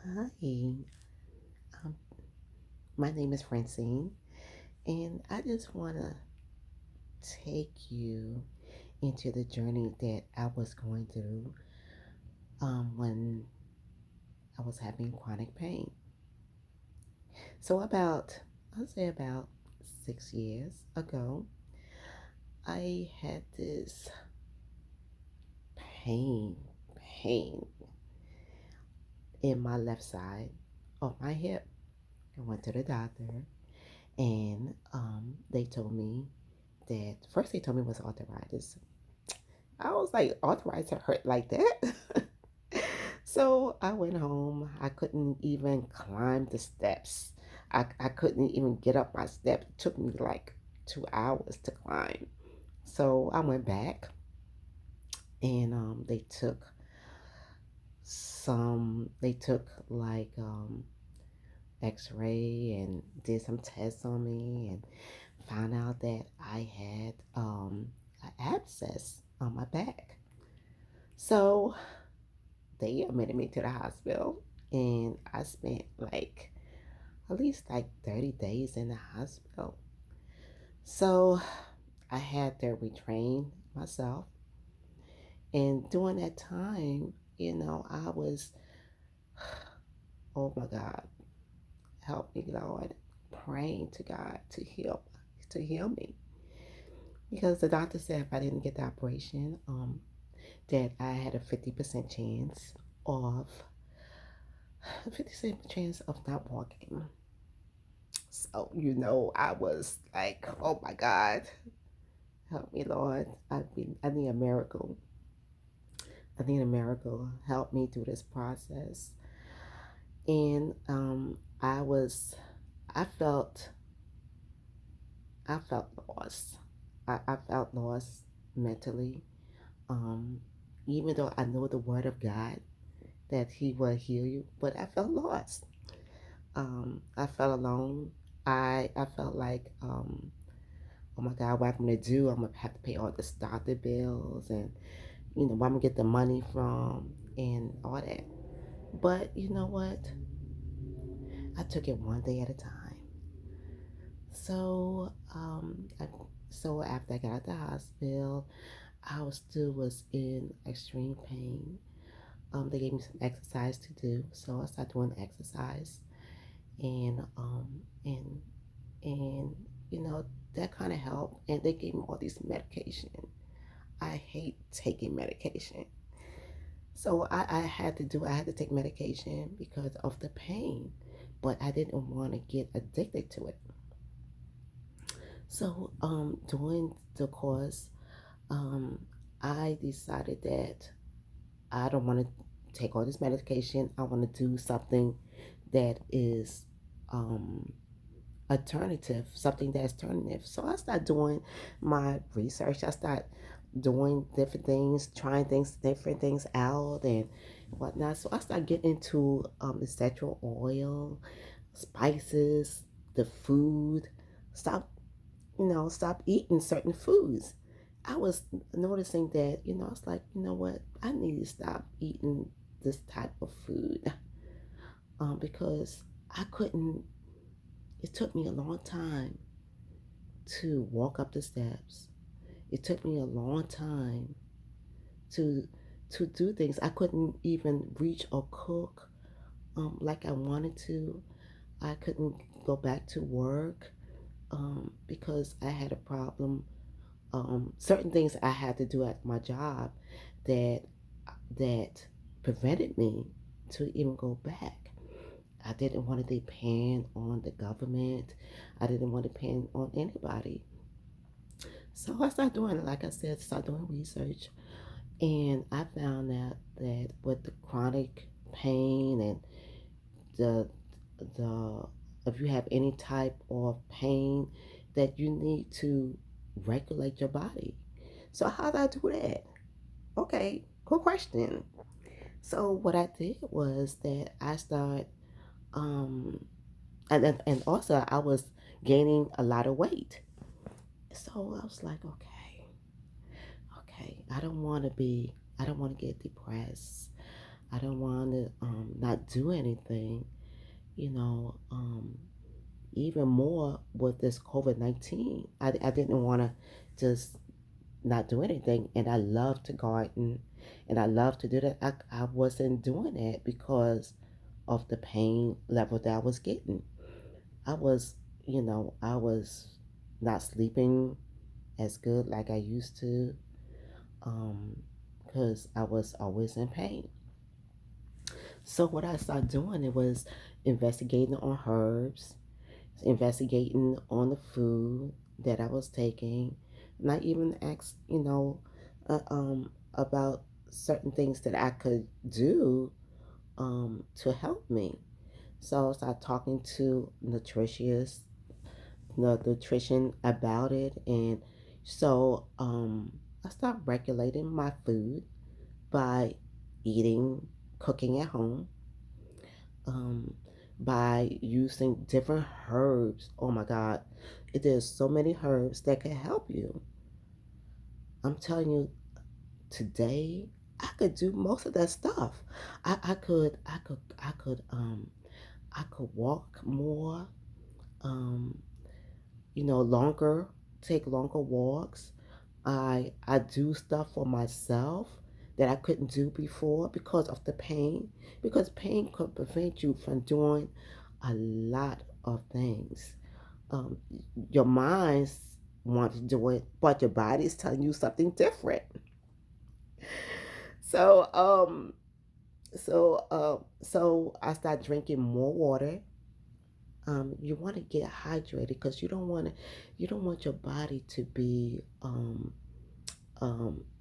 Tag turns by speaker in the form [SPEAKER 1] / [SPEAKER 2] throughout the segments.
[SPEAKER 1] Hi, um, my name is Francine, and I just want to take you into the journey that I was going through when I was having chronic pain. So, I'll say about 6 years ago, I had this pain, pain in my left side of my hip. I went to the doctor, and they told me that first they told me it was arthritis. I was like, arthritis hurt like that? So I went home. I couldn't even climb the steps. I couldn't even get up my steps. It took me like 2 hours to climb. So I went back and they took like x-ray and did some tests on me and found out that I had an abscess on my back. So they admitted me to the hospital, and I spent like at least like 30 days in the hospital. So I had to retrain myself. And during that time, I was, oh my God, help me, Lord, praying to God to heal me. Because the doctor said if I didn't get the operation, that I had a 50% chance of 50% chance of not walking. So, I was like, oh my God, help me, Lord. I need a miracle. I need a miracle. Help me through this process. And I felt, I felt lost. I felt lost mentally. Um, Even though I know the word of God that He will heal you, but I felt lost. I felt alone. I felt like, oh my God, what I'm gonna do? I'm gonna have to pay all the doctor bills, and where I'm gonna get the money from, and all that. But you know what? I took it one day at a time. So, so after I got out the hospital, I was in extreme pain. They gave me some exercise to do, so I started doing exercise, and and that kind of helped. And they gave me all these medication. I hate taking medication. So I had to take medication because of the pain, but I didn't want to get addicted to it. So during the course, um, I decided that I don't want to take all this medication. I want to do something that is um, something that's alternative. So I started doing my research. I started doing different things, trying different things out and whatnot. So I started getting into essential oil, spices, the food. Stop, stop eating certain foods. I was noticing that, I was like, you know what? I need to stop eating this type of food because I couldn't. It took me a long time to walk up the steps. It took me a long time to to do things. I couldn't even reach or cook like I wanted to. I couldn't go back to work because I had a problem. Certain things I had to do at my job that that prevented me to even go back. I didn't want to depend on the government. I didn't want to depend on anybody. So I started doing, like I said, start doing research, and I found out that with the chronic pain and the the if you have any type of pain, that you need to regulate your body. So how did I do that? Okay, good question. So what I did was that I started, um, and also I was gaining a lot of weight. So I was like, okay, I don't want to get depressed. I don't want to not do anything, you know, even more with this COVID-19. I didn't want to just not do anything. And I love to garden and I love to do that. I wasn't doing that because of the pain level that I was getting. I was, I was not sleeping as good like I used to, because I was always in pain. So what I started doing, it was investigating on herbs, investigating on the food that I was taking, not even ask, about certain things that I could do to help me. So I started talking to nutrition about it, and so I started regulating my food by eating, cooking at home, um, by using different herbs. Oh my God, there's so many herbs that can help you. I'm telling you, today I could do most of that stuff. I could walk more, um, longer, take longer walks. I do stuff for myself that I couldn't do before because of the pain. Because pain could prevent you from doing a lot of things. Um, your mind wants to do it, but your body's telling you something different. So so I started drinking more water. You want to get hydrated because you don't want your body to be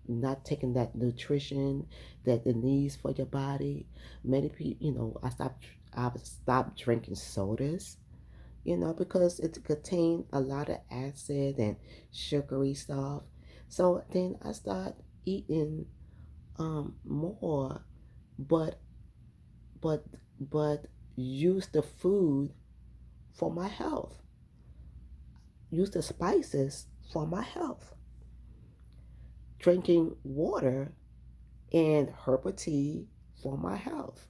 [SPEAKER 1] not taking that nutrition that it needs for your body. Many people, I stopped drinking sodas, because it contained a lot of acid and sugary stuff. So then I started eating more, but but but use the food for my health. Use the spices for my health. Drinking water and herbal tea for my health.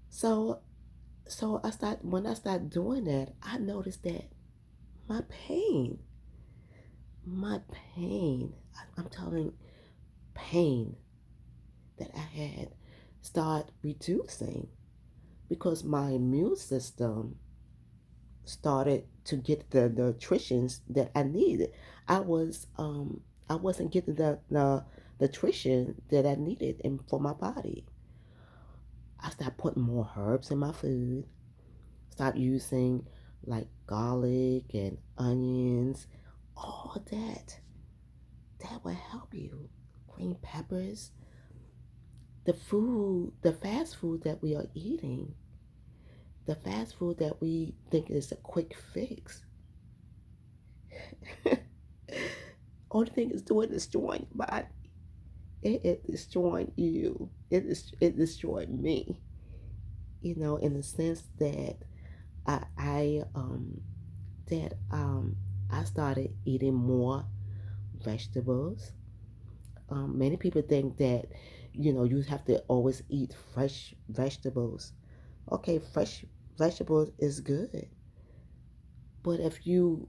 [SPEAKER 1] So when I started doing that, I noticed that my pain, my pain, I'm telling pain that I had start reducing because my immune system started to get the nutritions that I needed. I wasn't getting the nutrition that I needed for my body. I started putting more herbs in my food. Start using like garlic and onions, all that. That will help you. Green peppers, the fast food that we are eating, the fast food that we think is a quick fix. Only thing it's doing is destroying your body. It is destroying you. It destroyed me. In the sense that I that I started eating more vegetables. Many people think that you have to always eat fresh vegetables. Okay, fresh vegetables is good, but if you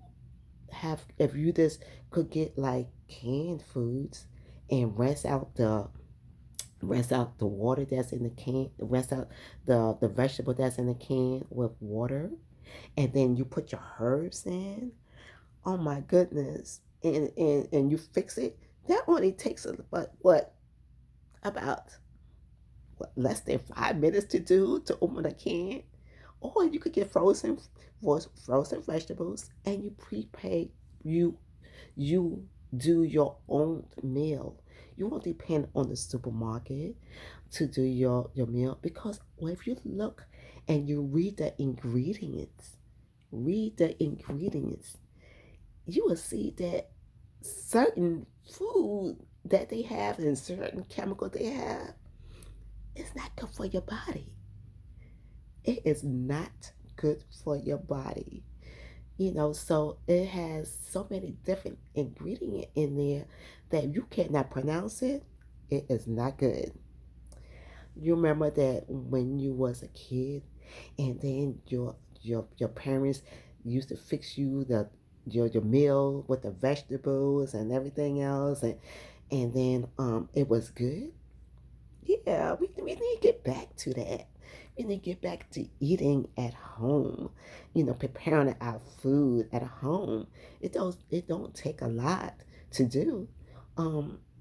[SPEAKER 1] just could get like canned foods and rinse out the water that's in the can, rinse out the vegetable that's in the can with water, and then you put your herbs in. Oh my goodness. And you fix it. That only takes about about less than 5 minutes to do to open a can. Or you could get frozen vegetables and you you do your own meal. You won't depend on the supermarket to do your meal because if you look and you read the ingredients, you will see that certain food that they have and certain chemical they have is not good for your body. It is not good for your body. So it has so many different ingredients in there that you cannot pronounce it. It is not good. You remember that when you was a kid, and then your parents used to fix you your meal with the vegetables and everything else, and then it was good. Yeah, we need to get back to that. We need to get back to eating at home. Preparing our food at home. It don't take a lot to do.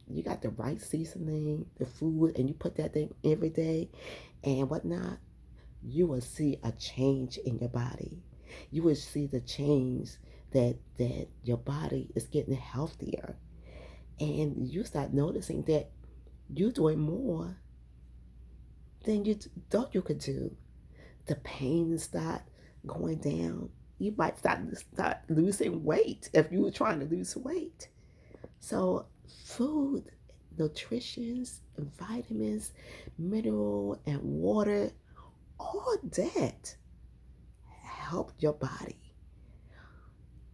[SPEAKER 1] You got the right seasoning, the food, and you put that thing every day and whatnot. You will see a change in your body. You will see the change that your body is getting healthier, and you start noticing that you're doing more than you thought you could do. The pain start going down. You might start losing weight if you were trying to lose weight. So food, nutritions, vitamins, mineral, and water, all that help your body.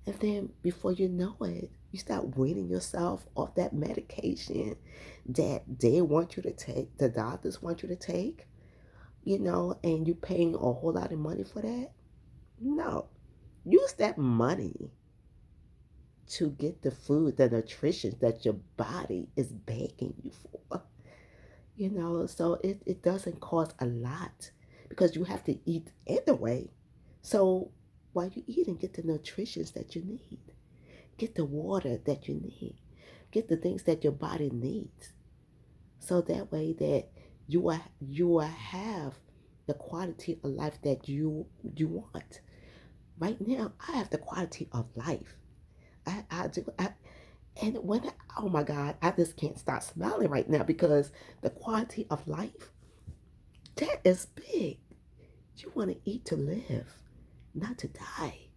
[SPEAKER 1] And then before you know it, you start weaning yourself off that medication that they want you to take, the doctors want you to take, and you paying a whole lot of money for that. No. Use that money to get the food, the nutrition that your body is begging you for. So it doesn't cost a lot because you have to eat anyway. So while you're eating, get the nutrition that you need. Get the water that you need. Get the things that your body needs. So that way that you will have the quality of life that you want. Right now, I have the quality of life. I do. And oh my God, I just can't stop smiling right now because the quality of life, that is big. You want to eat to live, not to die.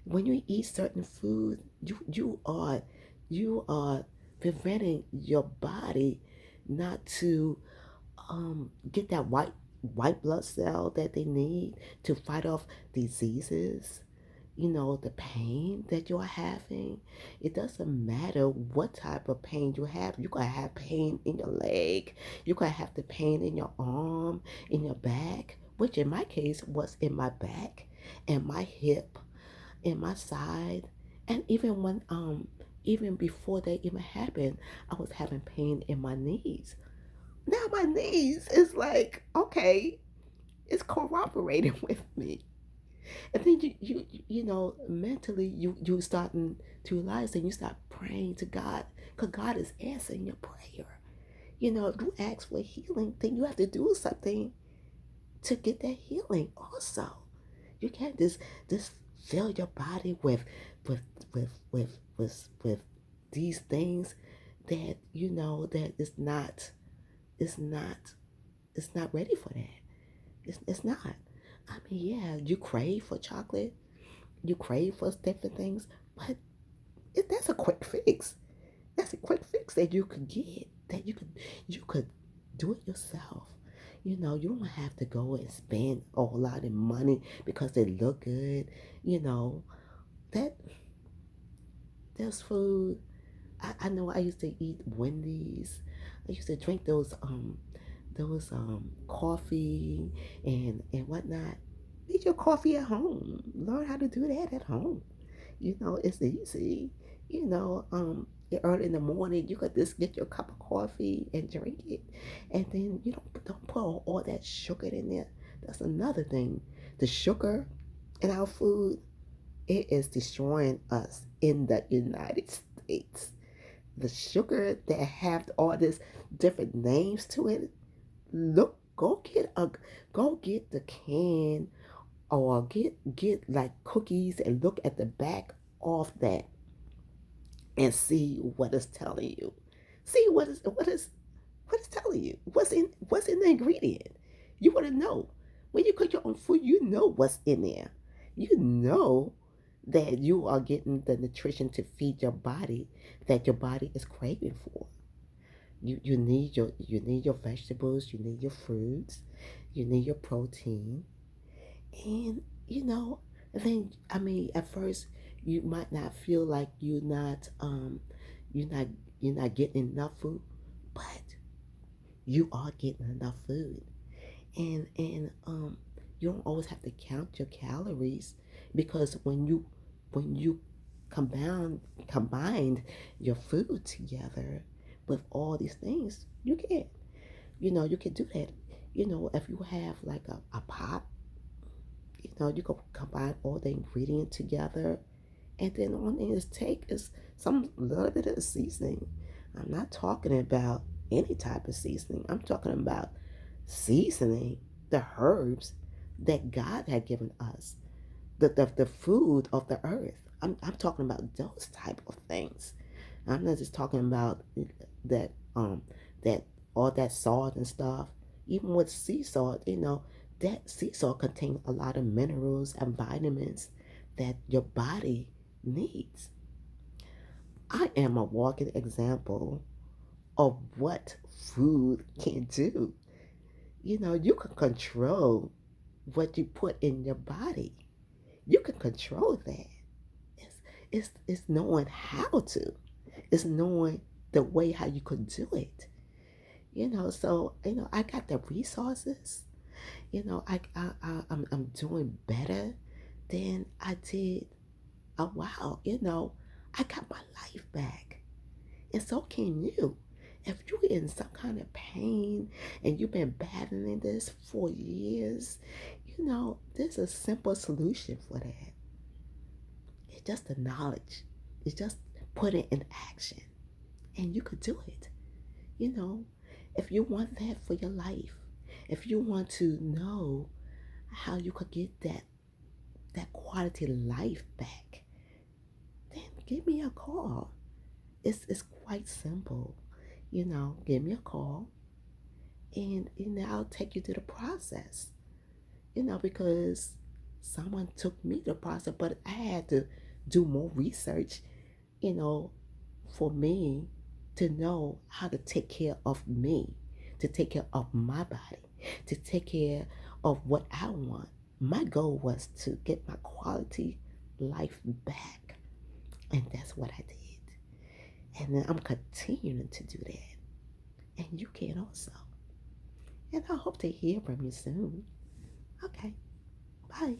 [SPEAKER 1] When you eat certain food, you are preventing your body not to get that white blood cell that they need to fight off diseases. The pain that you're having. It doesn't matter what type of pain you have. You could have pain in your leg. You could have the pain in your arm, in your back, which in my case was in my back and my hip, in my side. And even before that even happened, I was having pain in my knees. Now my knees is like, okay, it's cooperating with me. And then mentally you starting to realize and you start praying to God because God is answering your prayer. If you ask for healing, then you have to do something to get that healing also. You can't just fill your body with with these things that that is not it's not ready for that. It's not. I mean, yeah, you crave for chocolate, you crave for different things, but that's a quick fix. That's a quick fix that you could get. That you could do it yourself. You don't have to go and spend a whole lot of money because they look good. You know that there's food. I know I used to eat Wendy's. I used to drink those coffee and whatnot. Make your coffee at home. Learn how to do that at home. It's easy. Early in the morning, you could just get your cup of coffee and drink it, and then you don't put all that sugar in there. That's another thing. The sugar in our food, it is destroying us in the United States. The sugar that have all this different names to it. Look, go get the can or get like cookies and look at the back of that and see what it's telling you. See what is telling you. What's in the ingredient. You want to know. When you cook your own food, you know what's in there. You know that you are getting the nutrition to feed your body that your body is craving for. You need your vegetables, you need your fruits, you need your protein, and then I mean at first you might not feel like you're not you're not getting enough food, but you are getting enough food. And you don't always have to count your calories, because when you combined your food together with all these things, you can do that. If you have like a pot, you can combine all the ingredients together, and then all you just take is some little bit of seasoning. I'm not talking about any type of seasoning. I'm talking about seasoning the herbs that God had given us, the food of the earth. I'm talking about those type of things. I'm not just talking about that that all that salt and stuff. Even with sea salt, that sea salt contains a lot of minerals and vitamins that your body needs. I am a walking example of what food can do. You can control what you put in your body. You can control that. It's knowing how to. It's knowing the way how you could do it. So I got the resources. I'm doing better than I did a while. I got my life back, and so can you. If you're in some kind of pain and you've been battling this for years, there's a simple solution for that. It's just the knowledge. It's just put it in action, and you could do it. You know, if you want that for your life, if you want to know how you could get that quality life back, then give me a call. It's quite simple. Give me a call, and I'll take you through the process. Because someone took me the process, but I had to do more research, you know, for me to know how to take care of me, to take care of my body, to take care of what I want. My goal was to get my quality life back, and that's what I did. And then I'm continuing to do that, and you can also. And I hope to hear from you soon. Okay, bye.